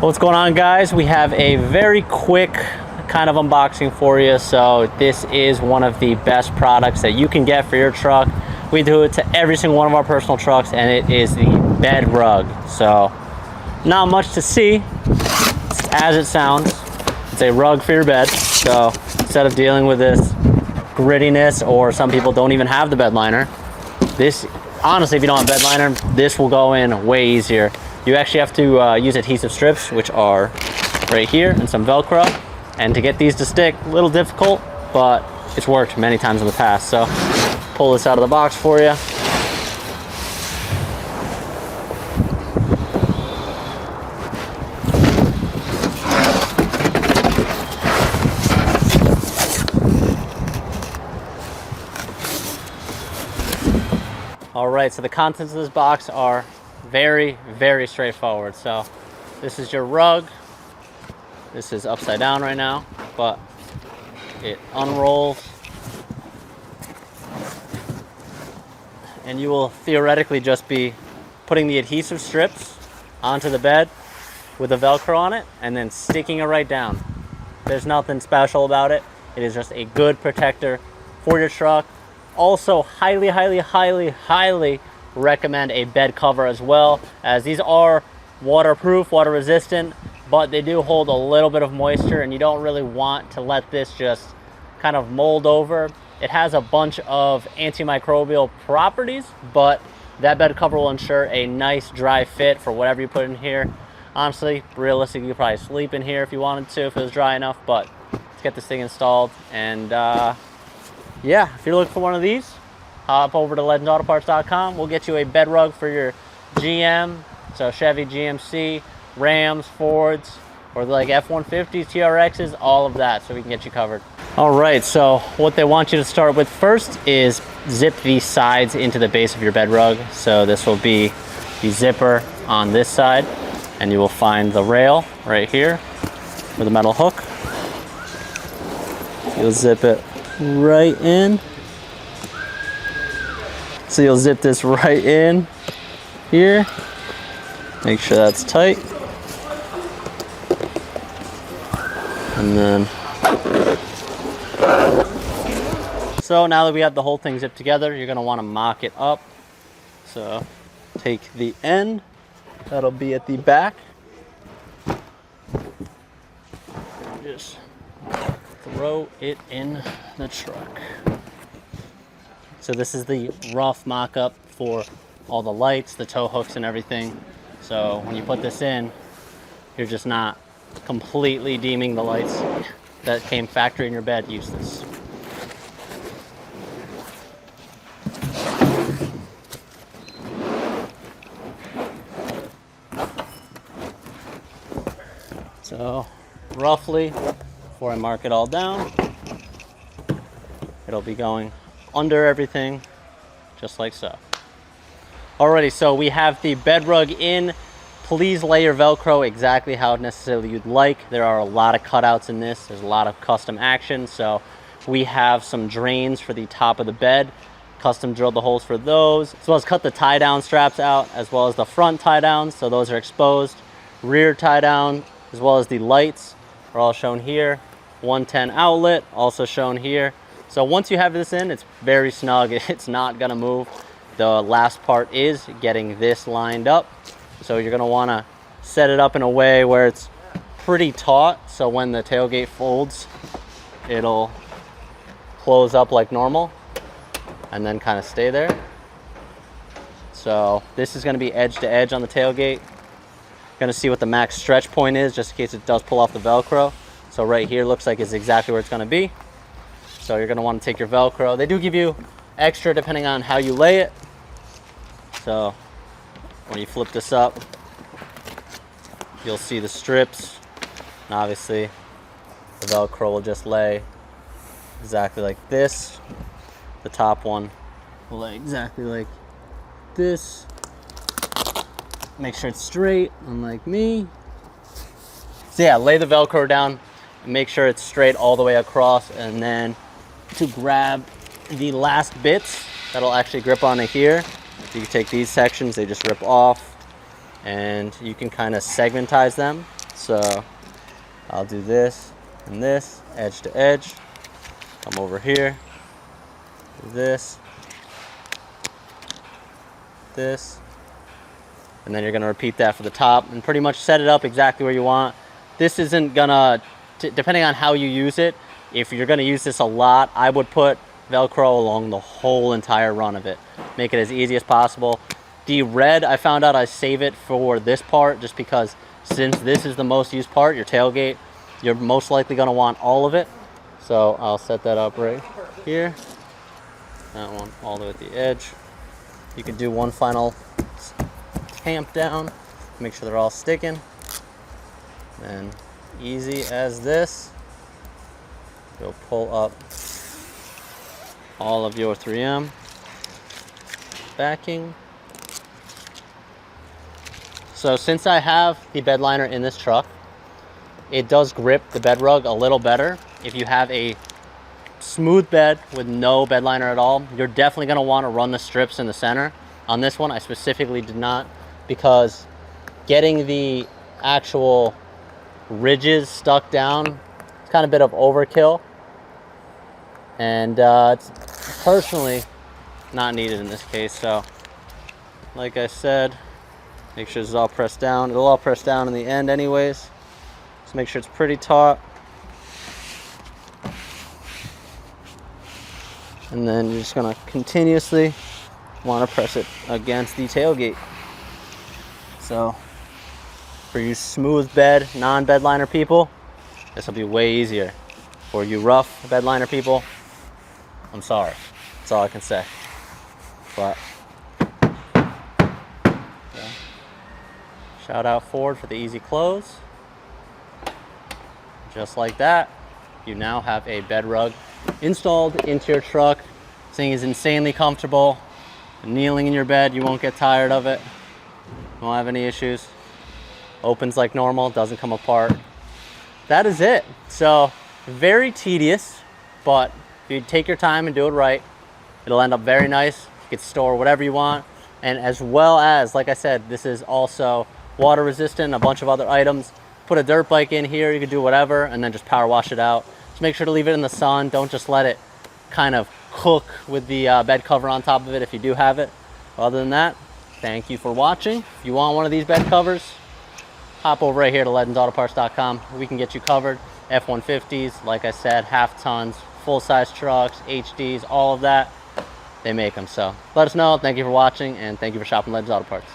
What's going on, guys? We have a very quick kind of unboxing for you. So this is one of the best products that you can get for your truck. We do it to every single one of our personal trucks, and it is the Bedrug. So not much to see, as it sounds. It's a rug for your bed. So instead of dealing with this grittiness, or some people don't even have the bed liner, this, honestly, if you don't have bed liner, this will go in way easier. You actually have to use adhesive strips, which are right here, and some Velcro. And to get these to stick, a little difficult, but it's worked many times in the past. So pull this out of the box for you. All right, so the contents of this box are very, very straightforward. So this is your rug. This is upside down right now, but it unrolls. And you will theoretically just be putting the adhesive strips onto the bed with the Velcro on it and then sticking it right down. There's nothing special about it. It is just a good protector for your truck. Also, highly, highly, highly, highly recommend a bed cover as well, as these are waterproof, water resistant, but they do hold a little bit of moisture, and you don't really want to let this just kind of mold over. It has a bunch of antimicrobial properties, but that bed cover will ensure a nice dry fit for whatever you put in here. Honestly, realistically, you could probably sleep in here if you wanted to, if it was dry enough, but let's get this thing installed. And yeah, if you're looking for one of these, hop over to legendsautoparts.com. We'll get you a bed rug for your GM, so Chevy, GMC, Rams, Fords, or like F-150s, TRXs, all of that, so we can get you covered. All right, so what they want you to start with first is zip the sides into the base of your bed rug. So this will be the zipper on this side, and you will find the rail right here with a metal hook. You'll zip it right in. So you'll zip this right in here. Make sure that's tight. And then, so now that we have the whole thing zipped together, you're gonna wanna mock it up. So take the end, that'll be at the back. Just throw it in the truck. So this is the rough mock-up for all the lights, the tow hooks, and everything. So when you put this in, you're just not completely deeming the lights that came factory in your bed useless. So roughly, before I mark it all down, it'll be going under everything, just like so. Alrighty, so we have the bed rug in. Please lay your Velcro exactly how necessarily you'd like. There are a lot of cutouts in this. There's a lot of custom action. So we have some drains for the top of the bed, custom drilled the holes for those, as well as cut the tie down straps out, as well as the front tie downs. So those are exposed. Rear tie down, as well as the lights are all shown here. 110 outlet also shown here. So once you have this in, it's very snug. It's not gonna move. The last part is getting this lined up. So you're gonna wanna set it up in a way where it's pretty taut, so when the tailgate folds, it'll close up like normal and then kind of stay there. So this is gonna be edge to edge on the tailgate. You're gonna see what the max stretch point is, just in case it does pull off the Velcro. So right here looks like it's exactly where it's gonna be. So you're gonna wanna take your Velcro. They do give you extra depending on how you lay it. So when you flip this up, you'll see the strips. And obviously the Velcro will just lay exactly like this. The top one will lay exactly like this. Make sure it's straight, unlike me. So yeah, lay the Velcro down and make sure it's straight all the way across, and then to grab the last bits that'll actually grip onto here, you can take these sections, they just rip off, and you can kind of segmentize them So I'll do this and this, edge to edge. Come over here, do this, this, and then you're gonna repeat that for the top and pretty much set it up exactly where you want. This isn't gonna, depending on how you use it, if you're gonna use this a lot, I would put Velcro along the whole entire run of it. Make it as easy as possible. The red, I found out I save it for this part just because since this is the most used part, your tailgate, you're most likely gonna want all of it. So I'll set that up right here. That one all the way at the edge. You can do one final tamp down, make sure they're all sticking. Then easy as this, you'll pull up all of your 3M backing. So since I have the bed liner in this truck, it does grip the bed rug a little better. If you have a smooth bed with no bed liner at all, you're definitely gonna wanna run the strips in the center. On this one, I specifically did not, because getting the actual ridges stuck down, it's kind of a bit of overkill. And it's personally not needed in this case. So like I said, make sure this is all pressed down. It'll all press down in the end anyways. Just make sure it's pretty taut. And then you're just gonna continuously wanna press it against the tailgate. So for you smooth bed, non-bed liner people, this will be way easier. For you rough bed liner people, I'm sorry. That's all I can say. But yeah. Shout out Ford for the easy close. Just like that, you now have a bed rug installed into your truck. This thing is insanely comfortable. Kneeling in your bed, you won't get tired of it. Won't have any issues. Opens like normal, doesn't come apart. That is it. So very tedious, but if you take your time and do it right, it'll end up very nice. You can store whatever you want. And as well as, like I said, this is also water resistant, a bunch of other items. Put a dirt bike in here, you can do whatever, and then just power wash it out. Just make sure to leave it in the sun. Don't just let it kind of cook with the bed cover on top of it if you do have it. Other than that, thank you for watching. If you want one of these bed covers, hop over right here to legendauthoparts.com. We can get you covered. F-150s, like I said, half tons, full-size trucks, HDs, all of that. They make them. So let us know. Thank you for watching, and thank you for shopping Legends Auto Parts.